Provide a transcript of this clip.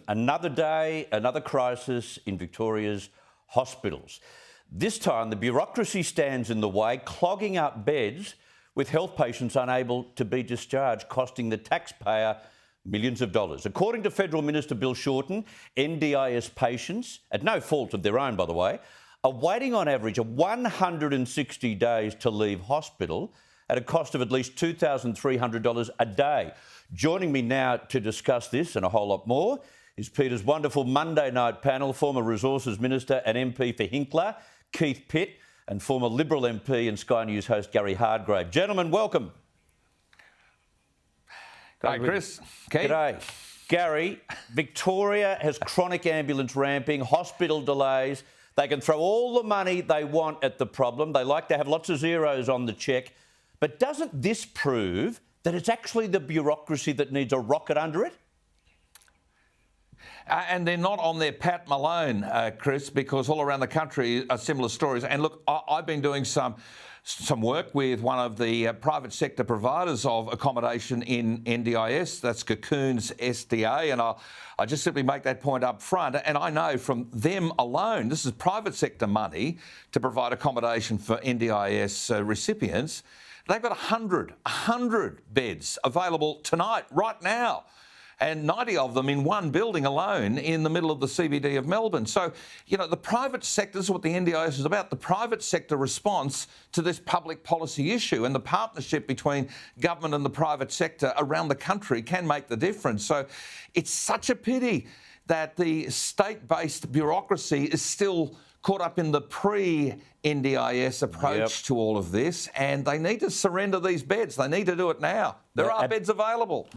Another day, another crisis in Victoria's hospitals. This time, the bureaucracy stands in the way, clogging up beds with health patients unable to be discharged, costing the taxpayer millions of dollars. According to Federal Minister Bill Shorten, NDIS patients, at no fault of their own, by the way, are waiting on average of 160 days to leave hospital at a cost of at least $2,300 a day. Joining me now to discuss this and a whole lot more is Peter's wonderful Monday night panel, former Resources Minister and MP for Hinkler, Keith Pitt, and former Liberal MP and Sky News host Gary Hardgrave. Gentlemen, welcome. G'day, Chris. Keith. G'day. Gary, Victoria has chronic ambulance ramping, hospital delays. They can throw all the money they want at the problem. They like to have lots of zeros on the cheque. But doesn't this prove that it's actually the bureaucracy that needs a rocket under it? And they're not on their Pat Malone, Chris, because all around the country are similar stories. And look, I've been doing some work with one of the private sector providers of accommodation in NDIS, that's Cocoon's SDA, and I'll just simply make that point up front. And I know from them alone, this is private sector money to provide accommodation for NDIS recipients. They've got 100 beds available tonight, right now, and 90 of them in one building alone in the middle of the CBD of Melbourne. So, you know, the private sector is what the NDIS is about, the private sector response to this public policy issue, and the partnership between government and the private sector around the country can make the difference. So it's such a pity that the state-based bureaucracy is still caught up in the pre-NDIS approach to all of this, and they need to surrender these beds. They need to do it now. There are beds available.